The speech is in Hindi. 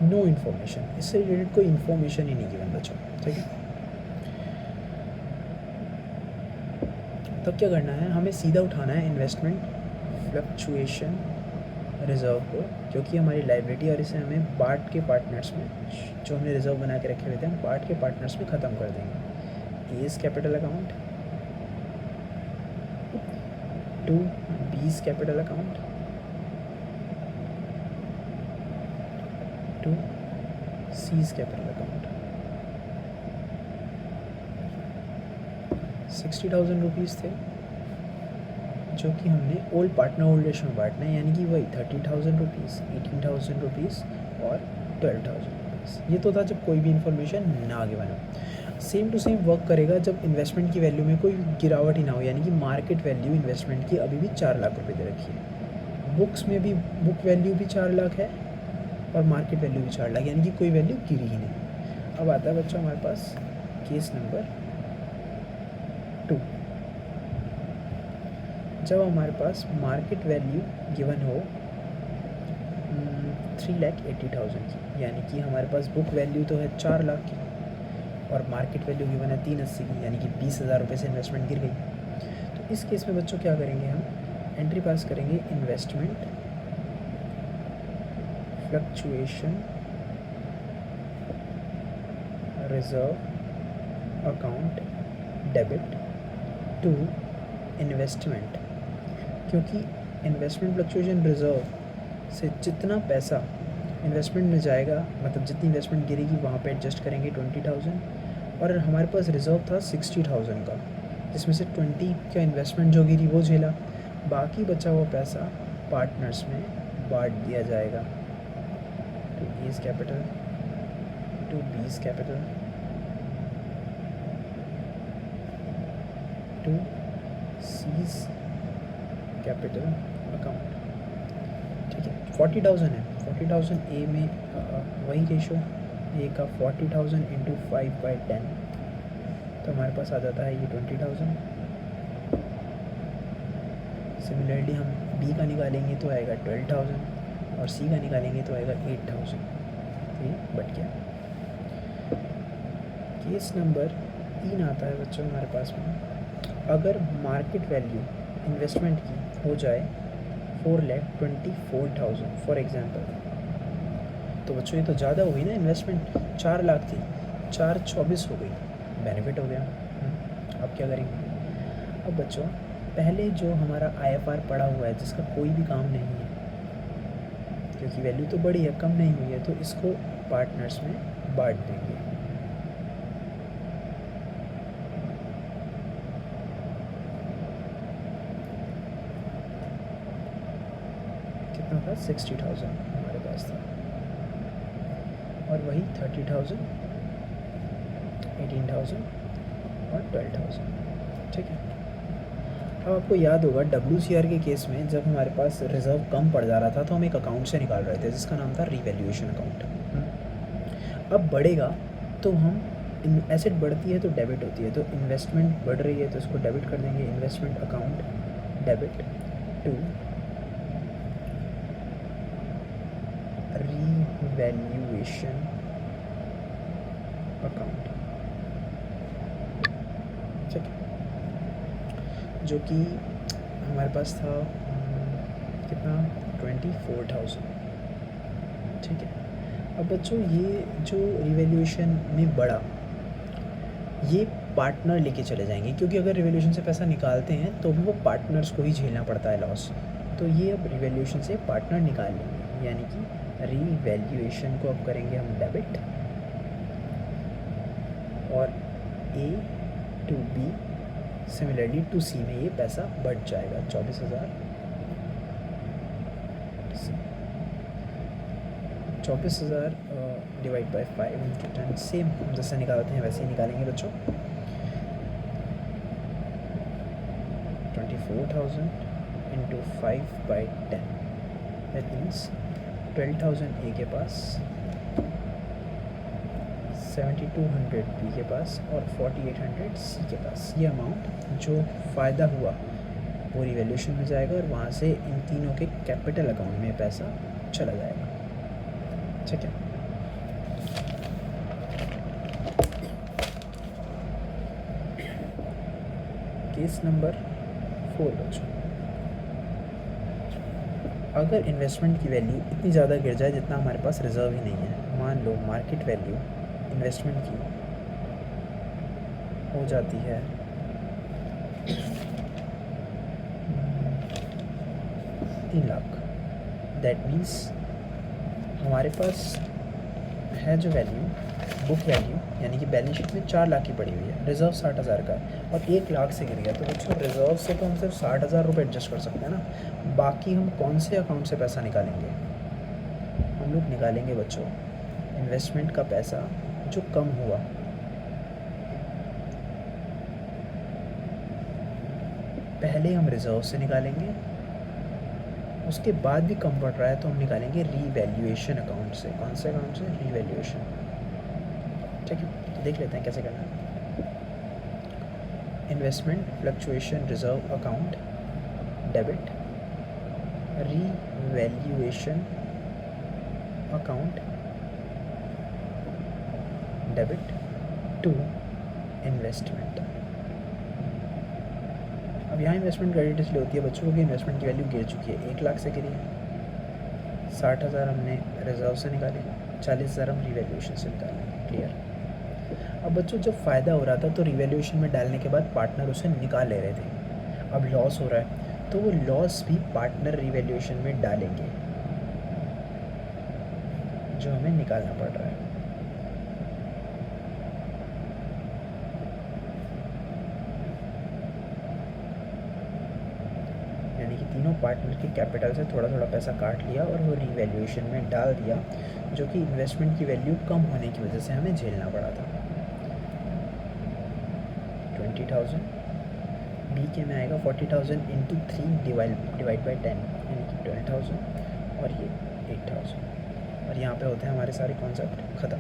नो इन्फॉर्मेशन, इससे रिलेटेड कोई इन्फॉर्मेशन ही नहीं गिवन बच्चों, ठीक है। तब क्या करना है, हमें सीधा उठाना है इन्वेस्टमेंट फ्लक्चुएशन रिज़र्व को, क्योंकि हमारी लाइबिलिटी, और इसे हमें पार्ट के पार्टनर्स में, जो हमने रिज़र्व बना के रखे हुए थे, हम पार्ट के पार्टनर्स में ख़त्म कर देंगे। As capital account to B's capital account to C's capital account. 60,000 rupees थे जो कि हमने ओल्ड पार्टनर ओल्ड रेशो में बांटना है, यानी कि वही 30,000 रुपीज़, 18,000 रुपीज़ और 12,000 रुपीज़। ये तो था जब कोई भी इन्फॉर्मेशन ना गिवन हो। सेम टू सेम वर्क करेगा जब इन्वेस्टमेंट की वैल्यू में कोई गिरावट ही ना हो, यानी कि मार्केट वैल्यू इन्वेस्टमेंट की अभी भी 4 लाख रुपये दे रखी है, बुक्स में भी बुक वैल्यू भी 4 लाख है और मार्केट वैल्यू भी 4 लाख, यानी कि कोई वैल्यू गिरी ही नहीं। अब आता है बच्चों हमारे पास केस नंबर 2। जब हमारे पास मार्केट वैल्यू गिवन हो 3,80,000 की, यानी कि हमारे पास बुक वैल्यू तो है 4 लाख की और मार्केट वैल्यू गिवन है 380 की, यानी कि 20,000 रुपये से इन्वेस्टमेंट गिर गई। तो इस केस में बच्चों क्या करेंगे, हम एंट्री पास करेंगे investment fluctuation reserve account debit to investment, क्योंकि इन्वेस्टमेंट फ्लक्चुएशन रिजर्व से जितना पैसा इन्वेस्टमेंट में जाएगा, मतलब जितनी इन्वेस्टमेंट गिरेगी वहाँ पे एडजस्ट करेंगे 20,000, और हमारे पास रिज़र्व था 60,000 का, जिसमें से 20 का इन्वेस्टमेंट जो गिरी वो झेला, बाकी बचा हुआ पैसा पार्टनर्स में बांट दिया जाएगा। To A's capital to B's capital to C's capital account, ठीक है। 40,000 है, 40,000 ए में वही रेशो ए का 40,000 इंटू 5/10, तो हमारे पास आ जाता है ये 20,000। सिमिलरली हम बी का निकालेंगे तो आएगा 12,000 और सी का निकालेंगे तो आएगा 8,000। ये बट गया। केस नंबर 3 आता है बच्चों हमारे पास में, अगर मार्केट वैल्यू इन्वेस्टमेंट की हो जाए 4,24,000 फॉर एग्जांपल, तो बच्चों ये तो ज़्यादा हो गई ना, इन्वेस्टमेंट 4 लाख थी, 4,24 हो गई, बेनिफिट हो गया। अब क्या करेंगे, अब बच्चों पहले जो हमारा IFR पड़ा हुआ है जिसका कोई भी काम नहीं है, क्योंकि वैल्यू तो बड़ी है, कम नहीं हुई है, तो इसको पार्टनर्स में बांट देंगे। कितना था, 60,000 हमारे पास था, और वही 30,000, 18,000 और 12,000, ठीक है। अब आपको याद होगा WCR के केस में जब हमारे पास रिज़र्व कम पड़ जा रहा था तो हम एक अकाउंट से निकाल रहे थे जिसका नाम था रीवैल्यूएशन अकाउंट। अब बढ़ेगा तो हम, एसेट बढ़ती है तो डेबिट होती है, तो इन्वेस्टमेंट बढ़ रही है तो इसको डेबिट कर देंगे, investment account debit to revaluation account, ठीक है, जो कि हमारे पास था कितना, 24,000, ठीक है। अब बच्चों ये जो रिवैल्यूएशन में बढ़ा, ये पार्टनर लेके चले जाएंगे, क्योंकि अगर रिवैल्यूएशन से पैसा निकालते हैं तो भी वो पार्टनर्स को ही झेलना पड़ता है लॉस, तो ये अब रिवैल्यूएशन से पार्टनर निकाल लेंगे, यानी कि रिवैल्यूएशन को अब करेंगे हम डेबिट, और A to B similarly to C में ये पैसा बढ़ जाएगा 24,000, 24,000 डिवाइड बाई 5 इंटू 10, सेम हम जैसे निकालते हैं वैसे ही निकालेंगे बच्चों। 24,000 इंटू 5/10, दैट मीन्स 12,000 ए के पास, 7,200 बी के पास और 4,800 सी के पास। ये अमाउंट जो फ़ायदा हुआ वो रिवैल्यूएशन में जाएगा और वहाँ से इन तीनों के कैपिटल अकाउंट में पैसा चला जाएगा, ठीक है। केस नंबर 4 बच्चों, अगर इन्वेस्टमेंट की वैल्यू इतनी ज़्यादा गिर जाए जितना हमारे पास रिजर्व ही नहीं है, मान लो मार्केट वैल्यू इन्वेस्टमेंट की हो जाती है 3 लाख, दैट मीन्स हमारे पास है जो वैल्यू, बुक वैल्यू यानी कि बैलेंस शीट में 4 लाख की पड़ी हुई है, रिज़र्व 60,000 का और 1 लाख से गिर गया, तो बच्चों रिज़र्व से तो हम सिर्फ 60,000 रुपये एडजस्ट कर सकते हैं ना, बाकी हम कौन से अकाउंट से पैसा निकालेंगे? हम लोग निकालेंगे बच्चों इन्वेस्टमेंट का पैसा जो कम हुआ, पहले हम रिज़र्व से निकालेंगे, उसके बाद भी कम पड़ रहा है तो हम निकालेंगे रीवैल्यूएशन अकाउंट से। कौन से अकाउंट से? रीवैल्यूएशन। ठीक है, तो देख लेते हैं कैसे करना है। Investment fluctuation reserve account debit, revaluation account debit to investment. अब यहाँ इन्वेस्टमेंट क्रेडिट इसलिए होती है बच्चों, क्योंकि इन्वेस्टमेंट की वैल्यू गिर चुकी है, 1 लाख से गिरी है, 60,000 हमने रिजर्व से निकाले, 40,000 हम रीवैल्यूएशन से निकालें। क्लियर? अब बच्चों जब फ़ायदा हो रहा था तो रीवैल्यूएशन में डालने के बाद पार्टनर उसे निकाल ले रहे थे, अब लॉस हो रहा है तो वो लॉस भी पार्टनर रीवैल्यूएशन में डालेंगे जो हमें निकालना पड़ रहा है। यानी कि तीनों पार्टनर के कैपिटल से थोड़ा थोड़ा पैसा काट लिया और वो रीवैल्यूएशन में डाल दिया, जो कि इन्वेस्टमेंट की वैल्यू कम होने की वजह से हमें झेलना पड़ा था। 20,000 बी के में आएगा 40,000 इंटू 3 डिवाइड बाई 10 यानी कि 12,000 और ये 8,000, और यहाँ पे होते हैं हमारे सारे कॉन्सेप्ट ख़त्म।